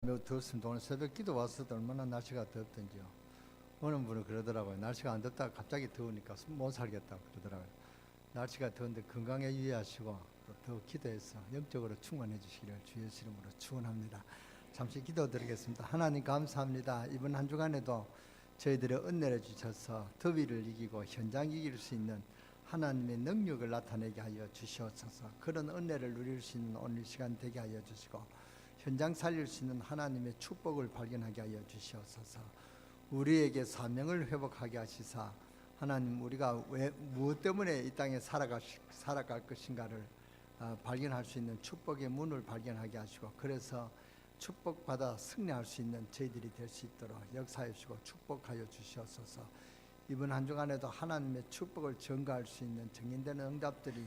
매우 덥습니다. 오늘 새벽 기도 왔어도 얼마나 날씨가 덥던지요. 어느 분은 그러더라고요. 날씨가 안 덥다가 갑자기 더우니까 못 살겠다고 그러더라고요. 날씨가 더운데 건강에 유의하시고 또 더 기도해서 영적으로 충만해 주시기를 주의 이름으로 축원합니다. 잠시 기도드리겠습니다. 하나님 감사합니다. 이번 한 주간에도 저희들의 은혜를 주셔서 더위를 이기고 현장 이길 수 있는 하나님의 능력을 나타내게 하여 주시옵소서. 그런 은혜를 누릴 수 있는 오늘 시간 되게 하여 주시고 현장 살릴 수 있는 하나님의 축복을 발견하게 하여 주시옵소서. 우리에게 사명을 회복하게 하시사 하나님 우리가 무엇 때문에 이 땅에 살아갈 것인가를 발견할 수 있는 축복의 문을 발견하게 하시고 그래서 축복받아 승리할 수 있는 저희들이 될 수 있도록 역사해 주시고 축복하여 주시옵소서. 이번 한 주간에도 하나님의 축복을 전가할 수 있는 정인되는 응답들이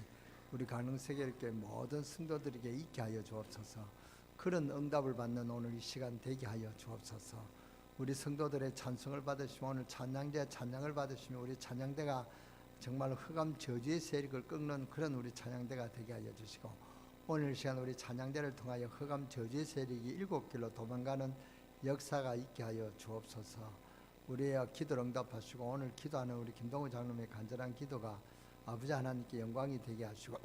우리 가능세계교회 모든 성도들에게 있게 하여 주옵소서. 그런 응답을 받는 오늘 이 시간 되게 하여 주옵소서. 우리 성도들의 찬송을 받으시며 오늘 찬양대 찬양을 받으시며 우리 찬양대가 정말 흑암 저주의 세력을 꺾는 그런 우리 찬양대가 되게 하여 주시고 오늘 이 시간 우리 찬양대를 통하여 흑암 저주의 세력이 7길로 도망가는 역사가 있게 하여 주옵소서. 우리의 기도를 응답하시고 오늘 기도하는 우리 김동우 장로의 간절한 기도가 아버지 하나님께 영광이 되게 하시고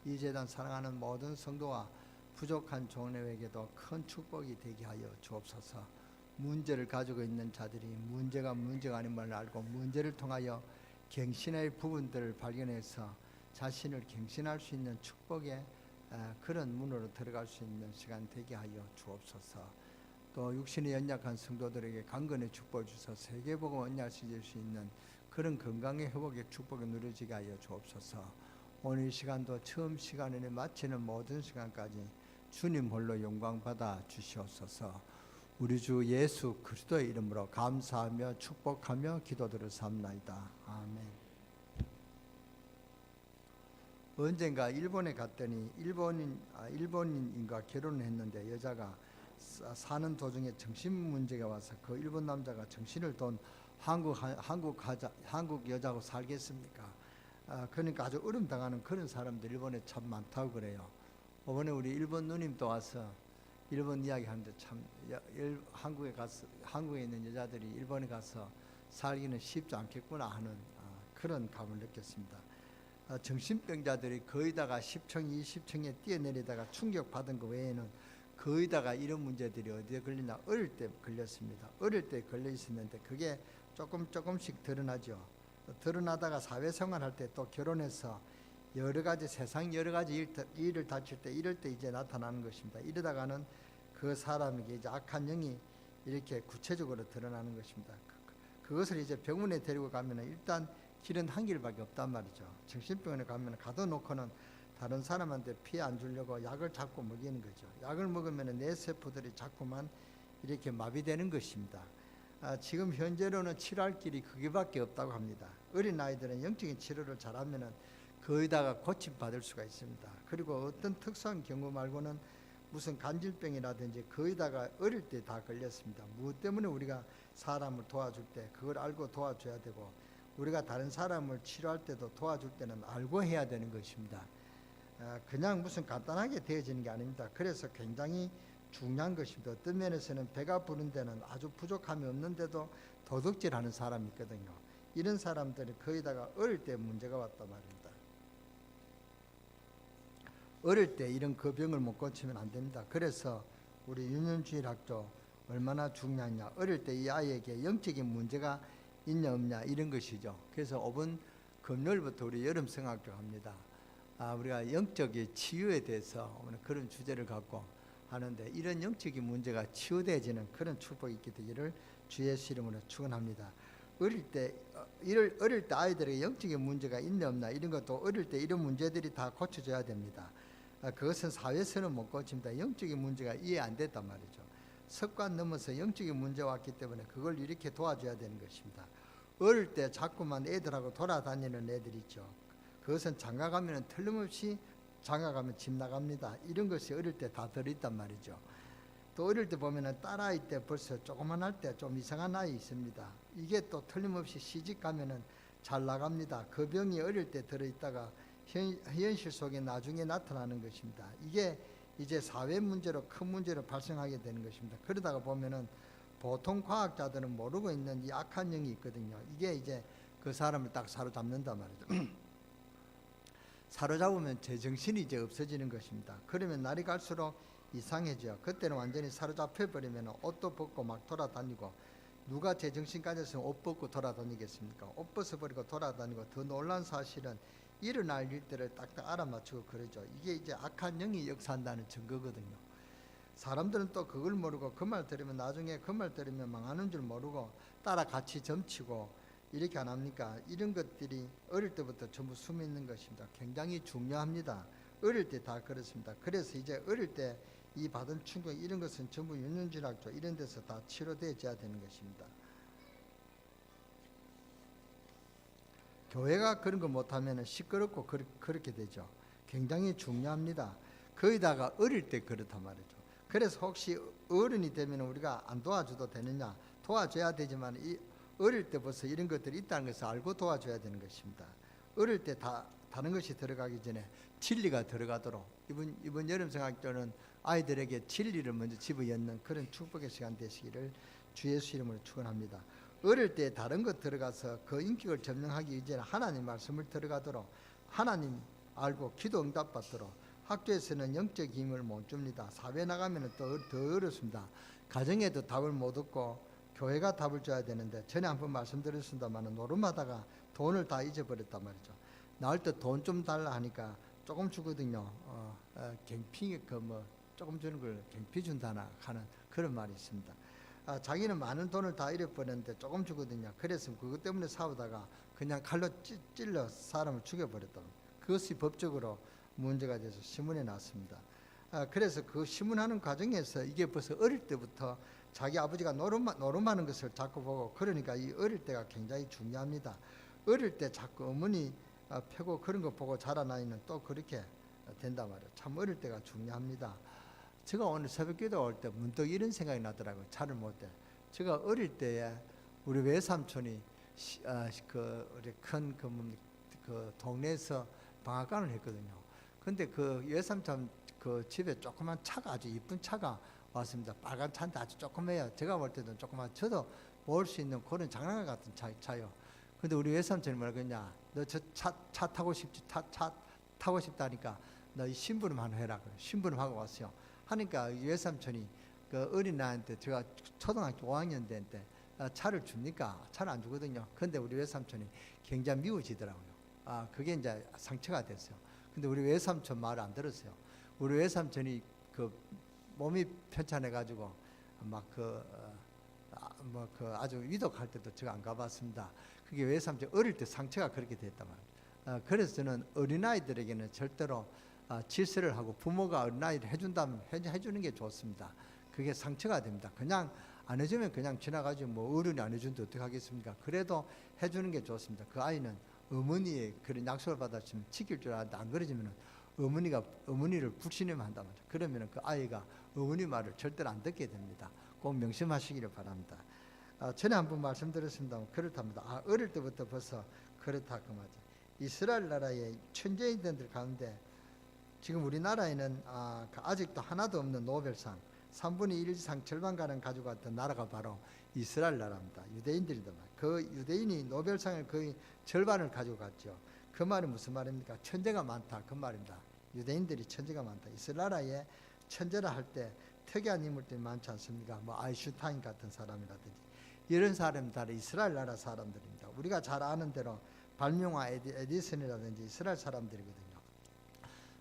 이 재단 사랑하는 모든 성도와 부족한 종례에게도 큰 축복이 되게 하여 주옵소서. 문제를 가지고 있는 자들이 문제가 아님을 알고 문제를 통하여 갱신의 부분들을 발견해서 자신을 갱신할 수 있는 축복의 그런 문으로 들어갈 수 있는 시간 되게 하여 주옵소서. 또 육신이 연약한 성도들에게 강건의 축복을 주셔서 세계복음 언약시킬 수 있는 그런 건강의 회복의 축복이 누려지게 하여 주옵소서. 오늘 이 시간도 처음 시간에 마치는 모든 시간까지 주님 홀로 영광 받아 주시옵소서. 우리 주 예수 그리스도의 이름으로 감사하며 축복하며 기도들을 삼나이다. 아멘. 언젠가 일본에 갔더니 일본인과 결혼을 했는데 여자가 사는 도중에 정신 문제가 와서 그 일본 남자가 정신을 돈 한국 여자하고 살겠습니까? 그러니까 아주 어려움당하는 그런 사람들 일본에 참 많다고 그래요. 이번에 우리 일본 누님도 와서 일본 이야기하는데 참 한국에 있는 여자들이 일본에 가서 살기는 쉽지 않겠구나 하는 그런 감을 느꼈습니다. 정신병자들이 거의다가 10층, 20층에 뛰어내리다가 충격받은 것 외에는 거의다가 이런 문제들이 어디에 걸리냐 어릴 때 걸렸습니다. 어릴 때 걸려 있었는데 그게 조금씩 드러나죠. 드러나다가 사회생활할 때 또 결혼해서 세상 여러 가지 일을 다칠 때 이럴 때 이제 나타나는 것입니다. 이러다가는 그 사람에게 이제 악한 영이 이렇게 구체적으로 드러나는 것입니다. 그것을 이제 병원에 데리고 가면 일단 길은 한 길밖에 없단 말이죠. 정신병원에 가면 가둬놓고는 다른 사람한테 피해 안 주려고 약을 자꾸 먹이는 거죠. 약을 먹으면 뇌세포들이 자꾸만 이렇게 마비되는 것입니다. 지금 현재로는 치료할 길이 그게밖에 없다고 합니다. 어린 아이들은 영적인 치료를 잘하면은 거의다가 고침받을 수가 있습니다. 그리고 어떤 특수한 경우 말고는 무슨 간질병이라든지 거의다가 어릴 때 다 걸렸습니다. 무엇 때문에 우리가 사람을 도와줄 때 그걸 알고 도와줘야 되고 우리가 다른 사람을 치료할 때도 도와줄 때는 알고 해야 되는 것입니다. 그냥 무슨 간단하게 되어지는 게 아닙니다. 그래서 굉장히 중요한 것입니다. 어떤 면에서는 배가 부른 데는 아주 부족함이 없는데도 도둑질하는 사람이 있거든요. 이런 사람들이 거의다가 어릴 때 문제가 왔단 말입니다. 어릴 때 이런 그 병을 못 고치면 안 됩니다. 그래서 우리 유년주일학교 얼마나 중요하냐. 어릴 때 이 아이에게 영적인 문제가 있냐 없냐 이런 것이죠. 그래서 이번 금요일부터 우리 여름성학교 합니다. 우리가 영적인 치유에 대해서 오늘 그런 주제를 갖고 하는데 이런 영적인 문제가 치유되어지는 그런 축복이 있게 되기를 주의 이름으로 축원합니다. 어릴 때 아이들에게 영적인 문제가 있냐 없냐 이런 것도 어릴 때 이런 문제들이 다 고쳐져야 됩니다. 그것은 사회에서는 못 고칩니다. 영적인 문제가 이해 안 됐단 말이죠. 습관 넘어서 영적인 문제가 왔기 때문에 그걸 이렇게 도와줘야 되는 것입니다. 어릴 때 자꾸만 애들하고 돌아다니는 애들 있죠. 그것은 장가가면 틀림없이 장가가면 집 나갑니다. 이런 것이 어릴 때 다 들어있단 말이죠. 또 어릴 때 보면 딸아이 때 벌써 조그만 할 때 좀 이상한 아이 있습니다. 이게 또 틀림없이 시집 가면은 잘 나갑니다. 그 병이 어릴 때 들어있다가 현실 속에 나중에 나타나는 것입니다. 이게 이제 사회 문제로 큰 문제로 발생하게 되는 것입니다. 그러다가 보면은 보통 과학자들은 모르고 있는 이 악한 영이 있거든요. 이게 이제 그 사람을 딱 사로잡는단 말이죠. 사로잡으면 제정신이 이제 없어지는 것입니다. 그러면 날이 갈수록 이상해져요. 그때는 완전히 사로잡혀 버리면 옷도 벗고 막 돌아다니고, 누가 제정신 가졌으면 옷 벗고 돌아다니겠습니까? 옷 벗어버리고 돌아다니고, 더 놀란 사실은 일어날 일들을 딱딱 알아맞추고 그러죠. 이게 이제 악한 영이 역사한다는 증거거든요. 사람들은 또 그걸 모르고 그 말 들으면 나중에 그 말 들으면 망하는 줄 모르고 따라 같이 점치고 이렇게 안 합니까? 이런 것들이 어릴 때부터 전부 숨어 있는 것입니다. 굉장히 중요합니다. 어릴 때 다 그렇습니다. 그래서 이제 어릴 때 이 받은 충격, 이런 것은 전부 윤현진학교 이런 데서 다 치료되어야 되는 것입니다. 교회가 그런 거 못하면 시끄럽고 그렇게 되죠. 굉장히 중요합니다. 거기다가 어릴 때 그렇단 말이죠. 그래서 혹시 어른이 되면 우리가 안 도와줘도 되느냐? 도와줘야 되지만 이 어릴 때 벌써 이런 것들이 있다는 것을 알고 도와줘야 되는 것입니다. 어릴 때 다른 것이 들어가기 전에 진리가 들어가도록 이번 여름 성학교는 아이들에게 진리를 먼저 집어넣는 그런 축복의 시간 되시기를 주 예수 이름으로 축원합니다. 어릴 때 다른 것 들어가서 그 인격을 점령하기 이전에 하나님 말씀을 들어가도록, 하나님 알고 기도 응답 받도록. 학교에서는 영적 힘을 못 줍니다. 사회 나가면 더 어렵습니다. 가정에도 답을 못 얻고 교회가 답을 줘야 되는데, 전에 한번 말씀드렸습니다만 노름하다가 돈을 다 잊어버렸단 말이죠. 나올 때 돈 좀 달라 하니까 조금 주거든요. 갱피 조금 주는 걸 갱피 준다나 하는 그런 말이 있습니다. 자기는 많은 돈을 다 잃어버렸는데 조금 주거든요. 그래서 그것 때문에 싸우다가 그냥 칼로 찔러 사람을 죽여버렸다. 그것이 법적으로 문제가 돼서 신문에 났습니다. 그래서 그 신문하는 과정에서 이게 벌써 어릴 때부터 자기 아버지가 노름하는 것을 자꾸 보고, 그러니까 이 어릴 때가 굉장히 중요합니다. 어릴 때 자꾸 어머니 펴고 그런 거 보고 자란 아이는 또 그렇게 된단 말이에요. 참 어릴 때가 중요합니다. 제가 오늘 새벽기도 올 때 문득 이런 생각이 나더라고요. 차를 못 때. 제가 어릴 때에 우리 외삼촌이 우리 큰 그 동네에서 방앗간을 했거든요. 근데 그 외삼촌 그 집에 조그만 차가, 아주 이쁜 차가 왔습니다. 빨간 차인데 아주 조그매요. 제가 볼 때도 조그만, 저도 볼 수 있는 그런 장난감 같은 차요. 근데 우리 외삼촌이 뭐라 그러냐? 너 저 차 타고 싶지? 차 타고 싶다니까 너 이 심부름 하나 해라. 심부름 하고 왔어요. 하니까 외삼촌이 그 어린아이한테, 제가 초등학교 5학년 때 차를 줍니까? 차를 안 주거든요. 근데 우리 외삼촌이 굉장히 미워지더라고요. 그게 이제 상처가 됐어요. 근데 우리 외삼촌 말을 안 들었어요. 우리 외삼촌이 그 몸이 편찮아가지고 아주 위독할 때도 제가 안 가봤습니다. 그게 외삼촌 어릴 때 상처가 그렇게 됐단 말이에요. 그래서 저는 어린아이들에게는 절대로 질서를 하고, 부모가 어린아이를 해준다면 해주는 게 좋습니다. 그게 상처가 됩니다. 그냥 안 해주면 그냥 지나가지, 뭐 어른이 안 해주는데 어떻게 하겠습니까? 그래도 해주는 게 좋습니다. 그 아이는 어머니의 그런 약속을 받았으면 지킬 줄 알았는데 안 그러지면 어머니를 불신하면 한단 말이죠. 그러면 그 아이가 어머니 말을 절대로 안 듣게 됩니다. 꼭 명심하시기를 바랍니다. 전에 한번 말씀드렸습니다만 그렇답니다. 어릴 때부터 벌써 그렇다 그 말이죠. 이스라엘 나라의 천재인들 가운데 지금 우리나라에는 아직도 하나도 없는 노벨상 3분의 1 이상 절반가량 가지고 왔던 나라가 바로 이스라엘 나라입니다. 유대인들이다. 그 유대인이 노벨상을 거의 절반을 가지고 갔죠. 그 말이 무슨 말입니까? 천재가 많다 그 말입니다. 유대인들이 천재가 많다. 이스라엘 나라에 천재라 할 때 특이한 인물들이 많지 않습니까? 뭐 아인슈타인 같은 사람이라든지 이런 사람이 다 이스라엘 나라 사람들입니다. 우리가 잘 아는 대로 발명가 에디슨이라든지 이스라엘 사람들이거든요.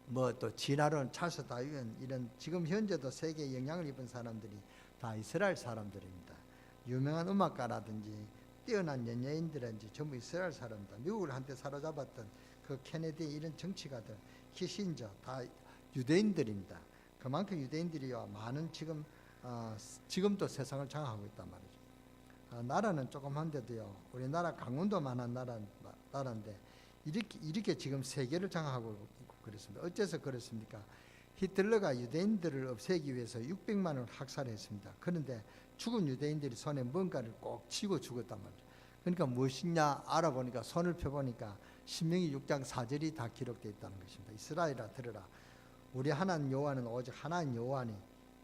뭐 또 진화론, 찰스 다윈, 이런 지금 현재도 세계에 영향을 입은 사람들이 다 이스라엘 사람들입니다. 유명한 음악가라든지 뛰어난 연예인들인지 전부 이스라엘 사람입니다. 미국을 한때 사로잡았던 그 케네디 이런 정치가들, 키신저 다 유대인들입니다. 그만큼 유대인들이요 많은 지금도 세상을 장악하고 있단 말이죠. 나라는 조그만데도요 우리나라 강원도만한 나라인데 이렇게 지금 세계를 장악하고 있고 그렇습니다. 어째서 그렇습니까? 히틀러가 유대인들을 없애기 위해서 600만을 학살했습니다. 그런데 죽은 유대인들이 손에 뭔가를 꼭 쥐고 죽었단 말이죠. 그러니까 무엇이냐 알아보니까, 손을 펴보니까 신명기 6장 4절이 다 기록되어 있다는 것입니다. 이스라엘아 들으라. 우리 하나님 여호와는 오직 하나님 여호와니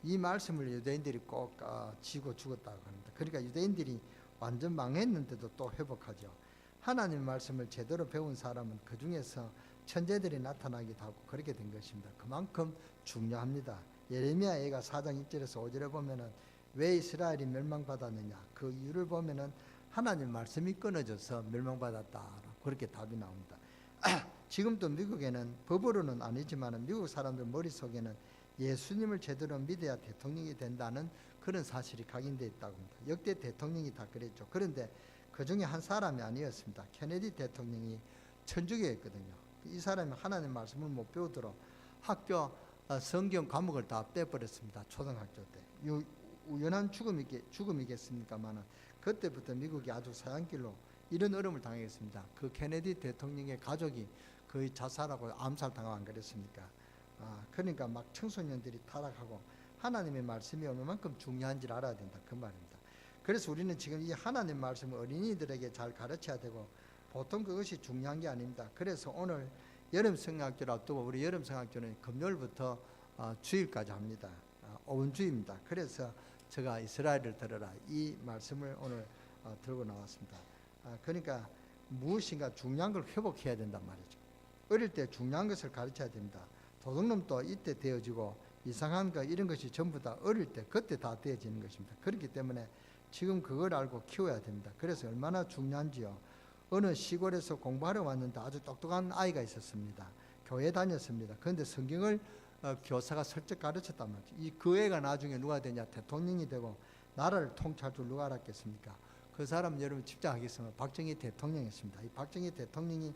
이 말씀을 유대인들이 꼭 지고 죽었다고 합니다. 그러니까 유대인들이 완전 망했는데도 또 회복하죠. 하나님 말씀을 제대로 배운 사람은 그 중에서 천재들이 나타나기도 하고 그렇게 된 것입니다. 그만큼 중요합니다. 예레미야 애가 4장 1절에서 5절에 보면은 왜 이스라엘이 멸망받았느냐 그 이유를 보면은 하나님 말씀이 끊어져서 멸망받았다 그렇게 답이 나옵니다. 지금도 미국에는 법으로는 아니지만 미국 사람들 머릿속에는 예수님을 제대로 믿어야 대통령이 된다는 그런 사실이 각인되어 있다고 합니다. 역대 대통령이 다 그랬죠. 그런데 그 중에 한 사람이 아니었습니다. 케네디 대통령이 천주교였거든요. 이 사람이 하나님 말씀을 못 배우도록 학교 성경 과목을 다 빼버렸습니다. 초등학교 때. 우연한 죽음이겠습니까마는 그때부터 미국이 아주 사양길로 이런 어려움을 당했습니다. 그 케네디 대통령의 가족이 거의 자살하고 암살당하고 안 그랬습니까? 그러니까 막 청소년들이 타락하고 하나님의 말씀이 얼마만큼 중요한지를 알아야 된다 그 말입니다. 그래서 우리는 지금 이 하나님 말씀을 어린이들에게 잘 가르쳐야 되고 보통 그것이 중요한 게 아닙니다. 그래서 오늘 여름 성학교를 앞두고 우리 여름 성학교는 금요일부터 주일까지 합니다. 5분 주입니다. 그래서 제가 이스라엘을 들어라 이 말씀을 오늘 들고 나왔습니다. 그러니까 무엇인가 중요한 걸 회복해야 된단 말이죠. 어릴 때 중요한 것을 가르쳐야 됩니다. 도둑놈도 이때 되어지고 이상한 거 이런 것이 전부 다 어릴 때 그때 다 되어지는 것입니다. 그렇기 때문에 지금 그걸 알고 키워야 됩니다. 그래서 얼마나 중요한지요. 어느 시골에서 공부하러 왔는데 아주 똑똑한 아이가 있었습니다. 교회 다녔습니다. 그런데 성경을 교사가 슬쩍 가르쳤단 말이죠. 그 애가 나중에 누가 되냐 대통령이 되고 나라를 통치할 줄 누가 알았겠습니까? 그 사람 여러분 집중하겠습니다. 박정희 대통령이었습니다. 이 박정희 대통령이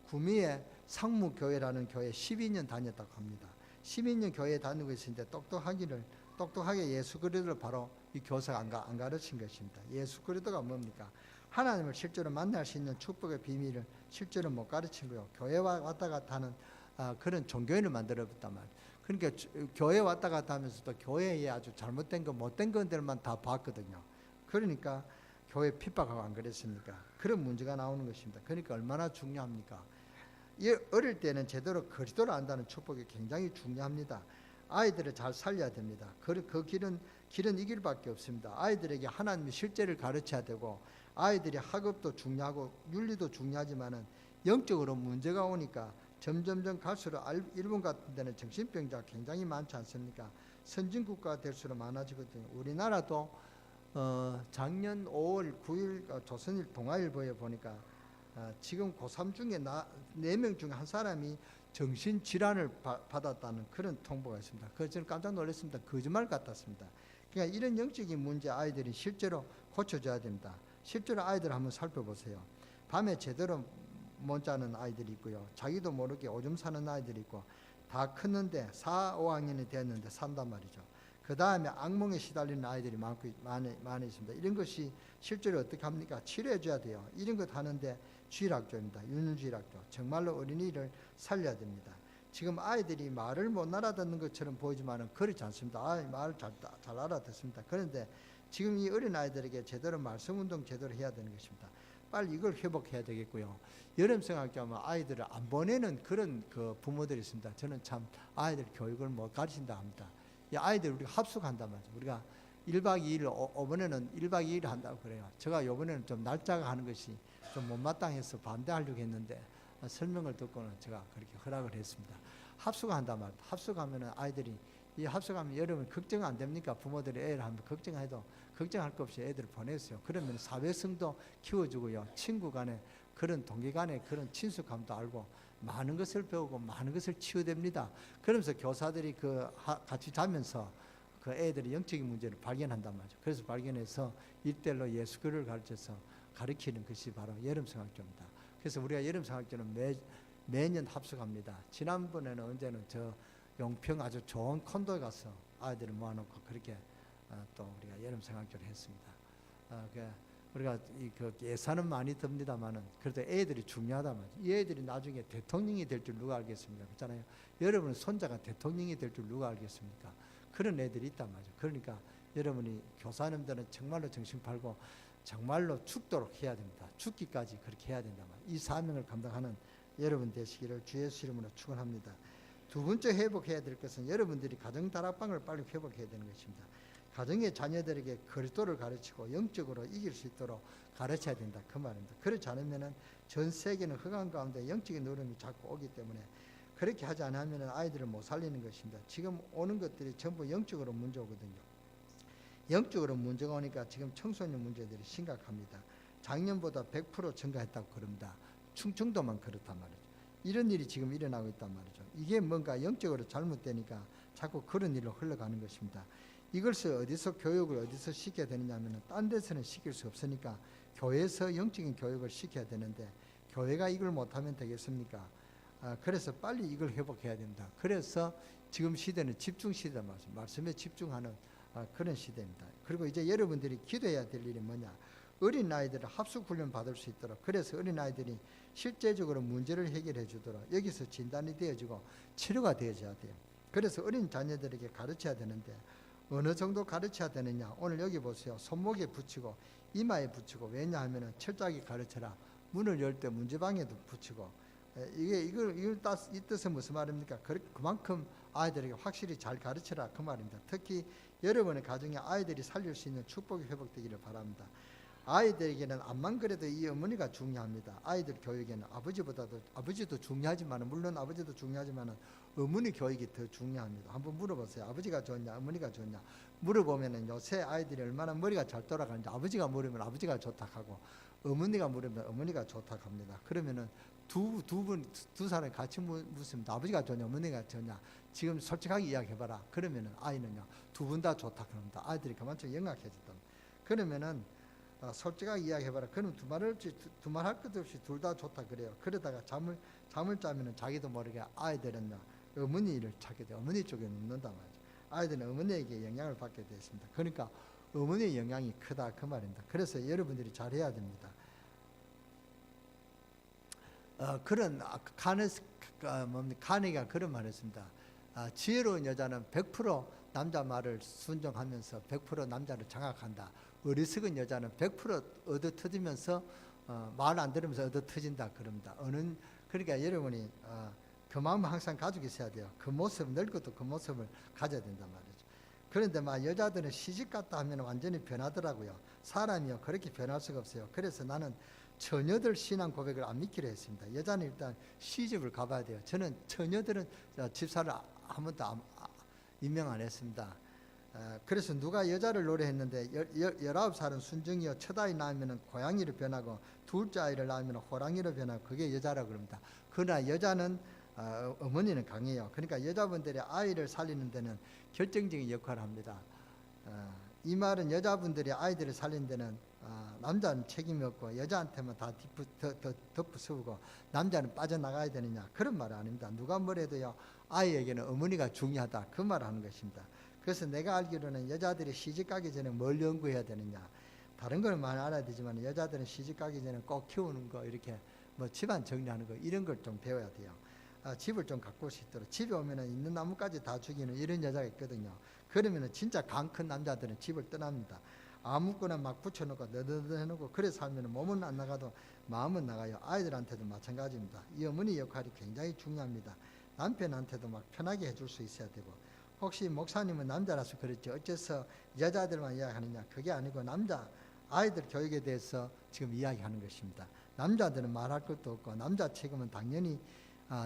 구미의 상무교회라는 교회에 12년 다녔다고 합니다. 12년 교회에 다니고 있었는데 똑똑하게 예수 그리스도를 바로 이 교사가 안 가르친 것입니다. 예수 그리스도가 뭡니까? 하나님을 실제로 만날 수 있는 축복의 비밀을 실제로 못 가르치고요. 교회 왔다 갔다 하는 그런 종교인을 만들어봤단 말이에요. 그러니까 교회 왔다 갔다 하면서도 교회에 아주 잘못된 거 못된 것들만 다 봤거든요. 그러니까 교회 핍박하고 안 그랬습니까? 그런 문제가 나오는 것입니다. 그러니까 얼마나 중요합니까? 어릴 때는 제대로 그리스도를 안다는 축복이 굉장히 중요합니다. 아이들을 잘 살려야 됩니다. 그 길은 이 길밖에 없습니다. 아이들에게 하나님의 실제를 가르쳐야 되고 아이들이 학업도 중요하고 윤리도 중요하지만은 영적으로 문제가 오니까 점점점 갈수록 일본 같은 데는 정신병자가 굉장히 많지 않습니까? 선진국가가 될수록 많아지거든요. 우리나라도 작년 5월 9일 조선일 동아일보에 보니까 지금 고3 중에 4명 중에 한 사람이 정신질환을 받았다는 그런 통보가 있습니다. 그래서 저는 깜짝 놀랐습니다. 거짓말 같았습니다. 그러니까 이런 영적인 문제 아이들이 실제로 고쳐줘야 됩니다. 실제로 아이들 한번 살펴보세요. 밤에 제대로 못 자는 아이들이 있고요. 자기도 모르게 오줌 싸는 아이들이 있고 다 컸는데 4, 5학년이 됐는데 산단 말이죠. 그 다음에 악몽에 시달리는 아이들이 많이 있습니다. 이런 것이 실제로 어떻게 합니까? 치료해줘야 돼요. 이런 것 하는데 주일학교입니다. 윤주일학교. 정말로 어린이를 살려야 됩니다. 지금 아이들이 말을 못 알아듣는 것처럼 보이지만 그렇지 않습니다. 말을 잘 알아듣습니다. 그런데 지금 이 어린 아이들에게 제대로 말씀운동 제대로 해야 되는 것입니다. 빨리 이걸 회복해야 되겠고요. 여름성학교 하면 아이들을 안 보내는 그런 부모들이 있습니다. 저는 참 아이들 교육을 못 가르친다 합니다. 이 아이들 우리가 합숙한단 말이죠. 우리가 1박 2일, 이번에는 1박 2일 한다고 그래요. 제가 이번에는 좀 날짜가 하는 것이 좀 못마땅해서 반대하려고 했는데 설명을 듣고는 제가 그렇게 허락을 했습니다. 합숙한단 말이에요. 합숙하면은 아이들이 이 합숙하면 여러분 걱정 안 됩니까? 부모들이 애를 한번 걱정해도 걱정할 것 없이 애들을 보냈어요. 그러면 사회성도 키워주고요. 친구 간에 그런 동기 간에 그런 친숙함도 알고 많은 것을 배우고 많은 것을 치유됩니다. 그러면서 교사들이 같이 자면서 그 애들의 영적인 문제를 발견한단 말이죠. 그래서 발견해서 일대일로 예수 그리스도를 가르쳐서 가르치는 것이 바로 여름성학교입니다. 그래서 우리가 여름성학교는 매년 합숙합니다. 지난번에는 언제는 저 용평 아주 좋은 콘도에 가서 아이들을 모아놓고 그렇게 또 우리가 여름성학교를 했습니다. 우리가 예산은 많이 듭니다만은 그래도 애들이 중요하단 말이죠. 이 애들이 나중에 대통령이 될 줄 누가 알겠습니까? 그렇잖아요. 여러분 손자가 대통령이 될 줄 누가 알겠습니까? 그런 애들이 있단 말이죠. 그러니까 여러분이 교사님들은 정말로 정신 팔고 정말로 죽도록 해야 됩니다. 죽기까지 그렇게 해야 된단 말이에요. 이 사명을 감당하는 여러분 되시기를 주 예수 이름으로 축원합니다. 두 번째 회복해야 될 것은 여러분들이 가정 다락방을 빨리 회복해야 되는 것입니다. 가정의 자녀들에게 그리스도를 가르치고 영적으로 이길 수 있도록 가르쳐야 된다 그 말입니다. 그렇지 않으면 전 세계는 흑암 가운데 영적인 노름이 자꾸 오기 때문에 그렇게 하지 않으면 아이들을 못 살리는 것입니다. 지금 오는 것들이 전부 영적으로 문제 오거든요. 영적으로 문제가 오니까 지금 청소년 문제들이 심각합니다. 작년보다 100% 증가했다고 그럽니다. 충청도만 그렇단 말이죠. 이런 일이 지금 일어나고 있단 말이죠. 이게 뭔가 영적으로 잘못되니까 자꾸 그런 일로 흘러가는 것입니다. 이것을 어디서 교육을 어디서 시켜야 되느냐 하면 딴 데서는 시킬 수 없으니까 교회에서 영적인 교육을 시켜야 되는데 교회가 이걸 못하면 되겠습니까? 그래서 빨리 이걸 회복해야 된다. 그래서 지금 시대는 집중 시대다 말씀에 집중하는 그런 시대입니다. 그리고 이제 여러분들이 기도해야 될 일이 뭐냐? 어린아이들을 합숙훈련 받을 수 있도록, 그래서 어린아이들이 실제적으로 문제를 해결해 주도록 여기서 진단이 되어지고 치료가 되어져야 돼요. 그래서 어린 자녀들에게 가르쳐야 되는데 어느 정도 가르쳐야 되느냐? 오늘 여기 보세요. 손목에 붙이고 이마에 붙이고, 왜냐하면 철저하게 가르쳐라. 문을 열 때 문제방에도 붙이고. 이 뜻은 무슨 말입니까? 그만큼 아이들에게 확실히 잘 가르쳐라 그 말입니다. 특히 여러분의 가정에 아이들이 살릴 수 있는 축복이 회복되기를 바랍니다. 아이들에게는 암만 그래도 이 어머니가 중요합니다. 아이들 교육에는 아버지도 중요하지만, 물론 아버지도 중요하지만 어머니 교육이 더 중요합니다. 한번 물어보세요. 아버지가 좋냐 어머니가 좋냐 물어보면은 요새 아이들이 얼마나 머리가 잘 돌아가는지, 아버지가 물으면 아버지가 좋다 하고 어머니가 물으면 어머니가 좋다 합니다. 그러면은 두 사람이 같이 묻습니다. 아버지가 좋냐 어머니가 좋냐, 지금 솔직하게 이야기해봐라. 그러면은 아이는요 두 분 다 좋다 그럽니다. 아이들이 그만큼 영악해졌다. 그러면은 솔직하게 이야기해봐라. 그럼 두말할 것 없이 둘 다 좋다 그래요. 그러다가 잠을 자면은 자기도 모르게 아이들은요 어머니를 찾게 돼요. 어머니 쪽에 눕는단 말이죠. 아이들은 어머니에게 영향을 받게 되어 있습니다. 그러니까 어머니의 영향이 크다 그 말입니다. 그래서 여러분들이 잘해야 됩니다. 그런 카네기가 그런 말을 했습니다. 지혜로운 여자는 100% 남자 말을 순종하면서 100% 남자를 장악한다. 어리석은 여자는 100% 얻어터지면서 말 안 들으면서 얻어터진다 그럽니다. 그러니까 여러분이 그 마음을 항상 가지고 있어야 돼요. 그 모습, 늙어도 그 모습을 가져야 된단 말이죠. 그런데 여자들은 시집 갔다 하면 완전히 변하더라고요. 사람이요 그렇게 변할 수가 없어요. 그래서 나는 처녀들 신앙 고백을 안 믿기로 했습니다. 여자는 일단 시집을 가봐야 돼요. 저는 처녀들은 집사를 한 번도 임명 안 했습니다. 그래서 누가 여자를 노래했는데 19살은 순정이요 첫 아이 낳으면 고양이로 변하고 둘째 아이를 낳으면 호랑이로 변하고 그게 여자라고 그럽니다. 그러나 여자는 어머니는 강해요. 그러니까 여자분들이 아이를 살리는 데는 결정적인 역할을 합니다. 이 말은 여자분들이 아이들을 살리는 데는 남자는 책임이 없고 여자한테만 다 덮어쓰고 남자는 빠져나가야 되느냐 그런 말은 아닙니다. 누가 뭐래도요 아이에게는 어머니가 중요하다 그 말을 하는 것입니다. 그래서 내가 알기로는 여자들이 시집 가기 전에 뭘 연구해야 되느냐, 다른 걸 많이 알아야 되지만 여자들은 시집 가기 전에 꼭 키우는 거, 이렇게 집안 정리하는 거 이런 걸 좀 배워야 돼요. 집을 좀 가꿀 수 있도록. 집에 오면은 있는 나무까지 다 죽이는 이런 여자가 있거든요. 그러면은 진짜 강 큰 남자들은 집을 떠납니다. 아무거나 막 붙여놓고 너덜너덜 해놓고 그래서 하면은 몸은 안 나가도 마음은 나가요. 아이들한테도 마찬가지입니다. 이 어머니 역할이 굉장히 중요합니다. 남편한테도 막 편하게 해줄 수 있어야 되고, 혹시 목사님은 남자라서 그렇지 어째서 여자들만 이야기하느냐, 그게 아니고 아이들 교육에 대해서 지금 이야기하는 것입니다. 남자들은 말할 것도 없고 남자 책임은 당연히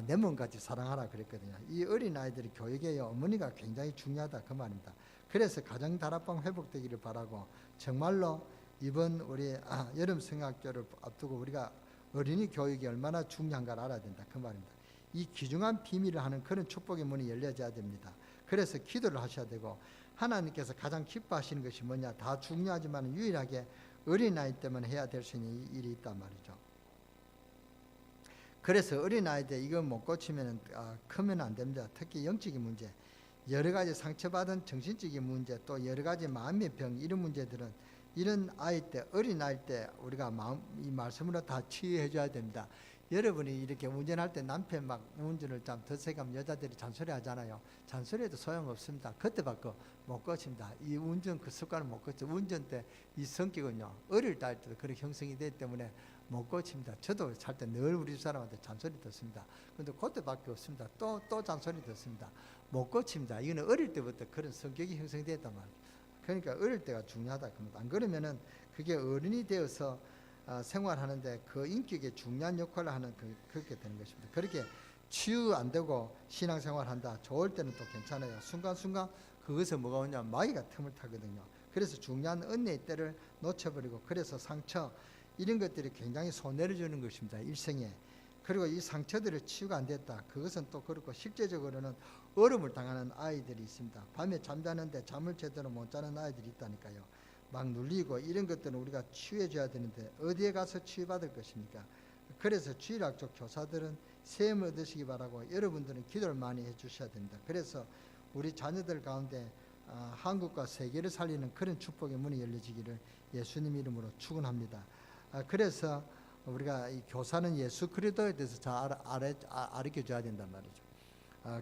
내 몸까지 사랑하라 그랬거든요. 이 어린아이들의 교육에 어머니가 굉장히 중요하다 그 말입니다. 그래서 가정 다락방 회복되기를 바라고, 정말로 이번 우리 여름 성학교를 앞두고 우리가 어린이 교육이 얼마나 중요한가를 알아야 된다 그 말입니다. 이 귀중한 비밀을 하는 그런 축복의 문이 열려져야 됩니다. 그래서 기도를 하셔야 되고, 하나님께서 가장 기뻐하시는 것이 뭐냐, 다 중요하지만 유일하게 어린아이 때문에 해야 될 수 있는 일이 있단 말이죠. 그래서 어린아이 때 이거 못 고치면 크면 안 됩니다. 특히 영적인 문제, 여러 가지 상처받은 정신적인 문제, 또 여러 가지 마음의 병, 이런 문제들은 이런 아이 때, 어린아이 때 우리가 이 말씀으로 다 치유해 줘야 됩니다. 여러분이 이렇게 운전할 때 남편 막 운전을 좀 더 세게 하면 여자들이 잔소리 하잖아요. 잔소리해도 소용없습니다. 그때밖에 못 고칩니다. 이 운전 그 습관을 못 고쳐. 운전 때 이 성격은요 어릴 때도 그렇게 형성이 되기 때문에 못 고칩니다. 저도 살 때 늘 우리 사람한테 잔소리 듣습니다. 근데 그때밖에 없습니다. 또 잔소리 듣습니다. 못 고칩니다. 이거는 어릴 때부터 그런 성격이 형성됐단 말이에요. 그러니까 어릴 때가 중요하다. 안 그러면은 그게 어른이 되어서 생활하는데 그 인격에 중요한 역할을 하는 그렇게 되는 것입니다. 그렇게 치유 안 되고 신앙생활한다. 좋을 때는 또 괜찮아요. 순간순간 그것에 뭐가 오냐, 마귀가 틈을 타거든요. 그래서 중요한 은혜의 때를 놓쳐버리고, 그래서 상처 이런 것들이 굉장히 손해를 주는 것입니다. 일생에. 그리고 이 상처들을 치유가 안 됐다. 그것은 또 그렇고, 실제적으로는 어려움을 당하는 아이들이 있습니다. 밤에 잠자는데 잠을 제대로 못 자는 아이들이 있다니까요. 막 눌리고 이런 것들은 우리가 치유해 줘야 되는데 어디에 가서 치유받을 것입니까? 그래서 주일학교 교사들은 세움을 얻으시기 바라고, 여러분들은 기도를 많이 해 주셔야 됩니다. 그래서 우리 자녀들 가운데 한국과 세계를 살리는 그런 축복의 문이 열려지기를 예수님 이름으로 축원합니다. 그래서 우리가 이 교사는 예수 그리스도에 대해서 잘 알려 줘야 된단 말이죠.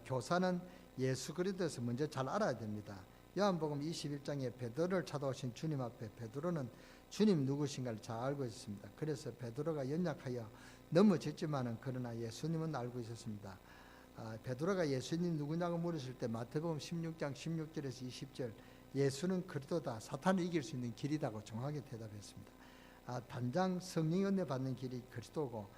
교사는 예수 그리스도에서 먼저 잘 알아야 됩니다. 요한복음 21장에 베드로를 찾아오신 주님 앞에 베드로는 주님 누구신가를 잘 알고 있습니다. 그래서 베드로가 연약하여 넘어졌지만은 그러나 예수님은 알고 있었습니다. 베드로가 예수님 누구냐고 물으실 때 마태복음 16장 16절에서 20절, 예수는 그리스도다, 사탄을 이길 수 있는 길이다고 정확하게 대답했습니다. 단장 성령 은혜 받는 길이 그리스도고,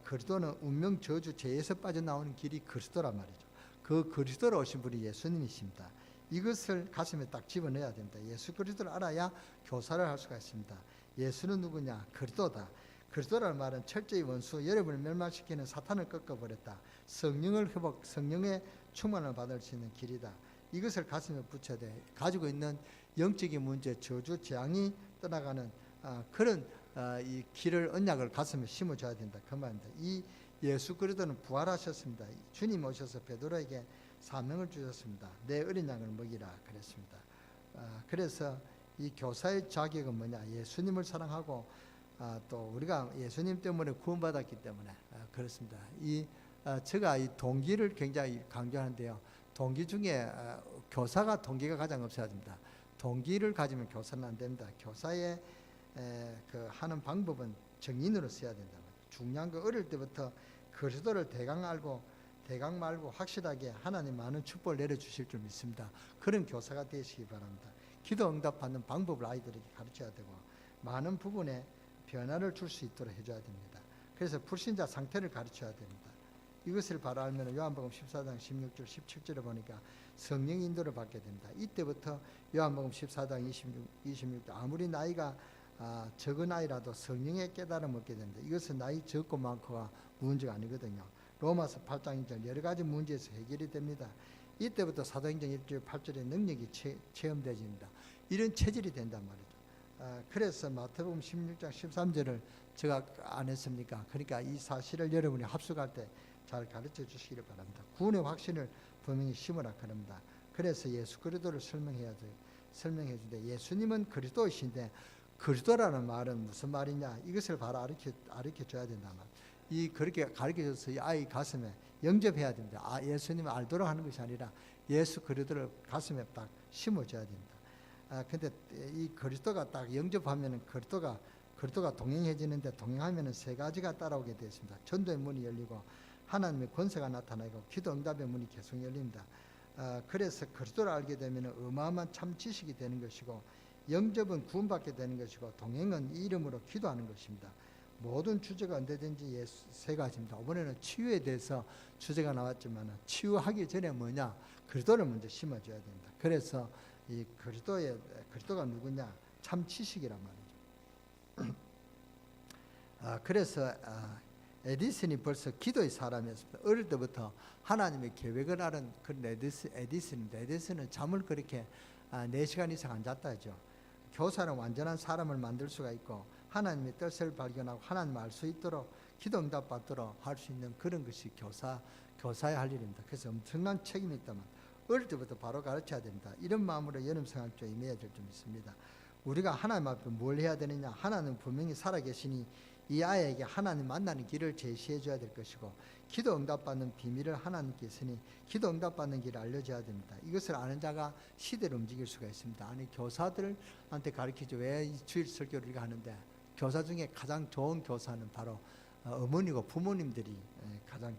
그리스도는 운명 저주 죄에서 빠져나오는 길이 그리스도란 말이죠. 그 그리스도로 오신 분이 예수님이십니다. 이것을 가슴에 딱 집어넣어야 됩니다. 예수 그리스도를 알아야 교사를 할 수가 있습니다. 예수는 누구냐? 그리스도다. 그리스도라는 말은 철저히 원수, 여러분을 멸망시키는 사탄을 꺾어버렸다. 성령을 회복, 성령의 충만을 받을 수 있는 길이다. 이것을 가슴에 붙여야 돼. 가지고 있는 영적인 문제, 저주, 재앙이 떠나가는 그런 이 길을, 언약을 가슴에 심어줘야 된다. 그 말입니다. 이 예수 그리스도는 부활하셨습니다. 주님 오셔서 베드로에게 사명을 주셨습니다. 내 어린 양을 먹이라 그랬습니다. 그래서 이 교사의 자격은 뭐냐? 예수님을 사랑하고 또 우리가 예수님 때문에 구원받았기 때문에 그렇습니다. 제가 이 동기를 굉장히 강조하는데요. 동기 중에 교사가 동기가 가장 없어야 됩니다. 동기를 가지면 교사는 안 됩니다. 교사의 그 하는 방법은 정인으로 써야 된다. 중요한 거, 어릴 때부터 그리스도를 대강 말고 확실하게 하나님 많은 축복을 내려주실 줄 믿습니다. 그런 교사가 되시기 바랍니다. 기도 응답받는 방법을 아이들에게 가르쳐야 되고, 많은 부분에 변화를 줄 수 있도록 해줘야 됩니다. 그래서 불신자 상태를 가르쳐야 됩니다. 이것을 바로 알면 요한복음 14장 16절 17절에 보니까 성령 인도를 받게 됩니다. 이때부터 요한복음 14장 26절, 아무리 나이가 적은 아이라도 성령의 깨달음을 얻게 됩니다. 이것은 나이 적고 많고가 문제가 아니거든요. 로마서 8장 1절, 여러 가지 문제에서 해결이 됩니다. 이때부터 사도행전 1절 8절의 능력이 체험되집니다. 이런 체질이 된단 말이죠. 그래서 마태복음 16장 13절을 제가 안 했습니까? 그러니까 이 사실을 여러분이 합숙할 때 잘 가르쳐 주시기를 바랍니다. 구원의 확신을 분명히 심으라 그럽니다. 그래서 예수 그리스도를 설명해 주는데, 예수님은 그리스도이신데 그리스도라는 말은 무슨 말이냐? 이것을 바로 가르쳐 줘야 된다 말. 그렇게 가르쳐 줘서 이 아이 가슴에 영접해야 됩니다. 예수님을 알도록 하는 것이 아니라 예수 그리스도를 가슴에 딱 심어줘야 됩니다. 근데 이 그리스도가 딱 영접하면은 그리스도가 동행해지는데, 동행하면은 세 가지가 따라오게 되어 있습니다. 전도의 문이 열리고, 하나님의 권세가 나타나고, 기도 응답의 문이 계속 열립니다. 그래서 그리스도를 알게 되면 어마어마한 참 지식이 되는 것이고, 영접은 구원받게 되는 것이고, 동행은 이 이름으로 기도하는 것입니다. 모든 주제가 언제든지 세 가지입니다. 이번에는 치유에 대해서 주제가 나왔지만, 치유하기 전에 뭐냐? 그리스도를 먼저 심어줘야 된다. 그래서 이 그리스도가 누구냐? 참 지식이란 말이죠. 그래서 에디슨이 벌써 기도의 사람이었습니다. 어릴 때부터 하나님의 계획을 아는 그런 에디슨입니다. 에디슨은 잠을 그렇게 4시간 이상 안 잤다죠. 교사는 완전한 사람을 만들 수가 있고, 하나님의 뜻을 발견하고 하나님을 알 수 있도록, 기도 응답 받도록 할 수 있는 그런 것이 교사의 할 일입니다. 그래서 엄청난 책임이 있다면 어릴 때부터 바로 가르쳐야 됩니다. 이런 마음으로 여름성학교에 임해야 될 점 있습니다. 우리가 하나님 앞에 뭘 해야 되느냐? 하나님 분명히 살아계시니 이 아이에게 하나님 만나는 길을 제시해 줘야 될 것이고, 기도 응답받는 비밀을 하나님께 있으니 기도 응답받는 길을 알려줘야 됩니다. 이것을 아는 자가 시대를 움직일 수가 있습니다. 아니, 교사들한테 가르치죠. 왜 주일 설교를 우리가 하는데 교사 중에 가장 좋은 교사는 바로 어머니고 부모님들이 가장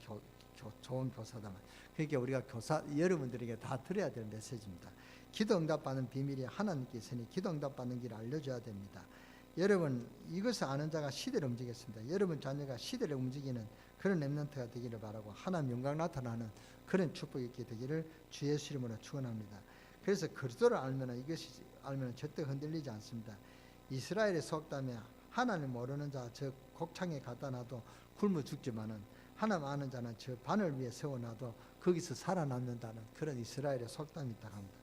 좋은 교사다. 그러니까 우리가 교사 여러분들에게 다 들어야 될 메시지입니다. 기도 응답받는 비밀이 하나님께 있으니 기도 응답받는 길을 알려줘야 됩니다. 여러분 이것을 아는 자가 시대를 움직이겠습니다. 여러분 자녀가 시대를 움직이는 그런 렘넌트가 되기를 바라고 하나님 영광 나타나는 그런 축복이 있게 되기를 주 예수 이름으로 축원합니다. 그래서 그리스도를 알면 이것이 알면 절대 흔들리지 않습니다. 이스라엘의 속담에 하나님 모르는 자 저 곡창에 갖다 놔도 굶어 죽지만은 하나님 아는 자는 저 반을 위해 세워놔도 거기서 살아남는다는 그런 이스라엘의 속담이 있다고 합니다.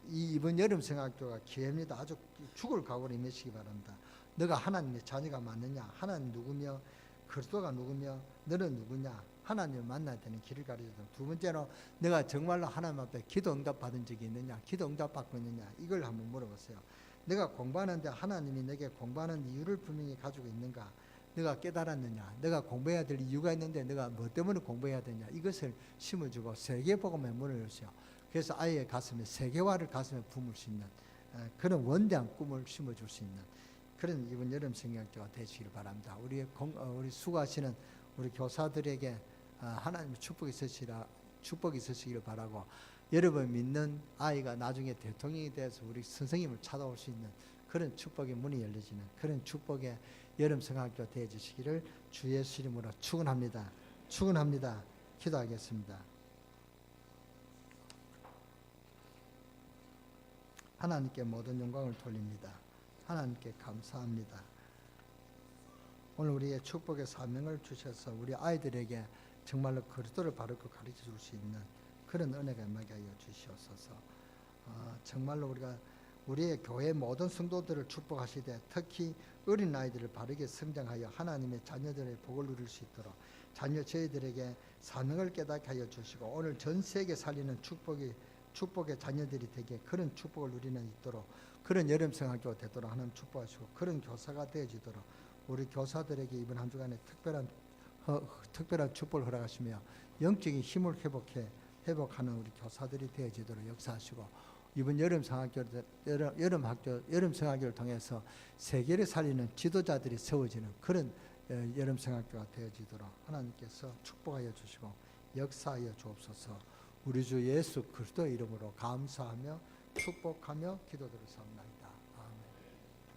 이번 여름 성학교가 기회입니다. 아주 죽을 각오로 임하시기 바랍니다. 너가 하나님의 자녀가 맞느냐, 하나님 누구며 그리스도가 누구며 너는 누구냐, 하나님을 만나야 되는 길을 가르쳐주다. 두 번째로 내가 정말로 하나님 앞에 기도 응답 받은 적이 있느냐, 기도 응답 받고 있느냐, 이걸 한번 물어보세요. 내가 공부하는데 하나님이 내게 공부하는 이유를 분명히 가지고 있는가, 내가 깨달았느냐, 내가 공부해야 될 이유가 있는데 내가 뭐 때문에 공부해야 되냐, 이것을 심어주고 세계복음의 문을 열어요. 그래서 아이의 가슴에 세계화를 가슴에 품을 수 있는 그런 원대한 꿈을 심어줄 수 있는 그런 이번 여름 성경학교가 되시기를 바랍니다. 우리 수고하시는 우리 교사들에게 하나님의 축복이 있으시기를 바라고, 여러분 믿는 아이가 나중에 대통령이 돼서 우리 선생님을 찾아올 수 있는 그런 축복의 문이 열려지는 그런 축복의 여름 성경학교 되어 주시기를 주 예수 이름으로 축원합니다. 축원합니다. 기도하겠습니다. 하나님께 모든 영광을 돌립니다. 하나님께 감사합니다. 오늘 우리의 축복의 사명을 주셔서 우리 아이들에게 정말로 그리스도를 바르게 가르쳐 줄 수 있는 그런 은혜가 임하게 하여 주시옵소서. 정말로 우리가 우리의 교회 모든 성도들을 축복하시되 특히 어린 아이들을 바르게 성장하여 하나님의 자녀들의 복을 누릴 수 있도록 자녀 저희들에게 사명을 깨닫게 하여 주시고, 오늘 전 세계 살리는 축복의 자녀들이 되게 그런 축복을 누리는 있도록 그런 여름 성학교가 되도록 하나님 축복하시고, 그런 교사가 되어지도록 우리 교사들에게 이번 한 주간에 특별한 축복을 허락하시며 영적인 힘을 회복하는 우리 교사들이 되어지도록 역사하시고, 이번 여름 성학교를 통해서 세계를 살리는 지도자들이 세워지는 그런 여름 성학교가 되어지도록 하나님께서 축복하여 주시고 역사하여 주옵소서. 우리 주 예수 그리스도의 이름으로 감사하며 축복하며 기도드렸사옵나이다.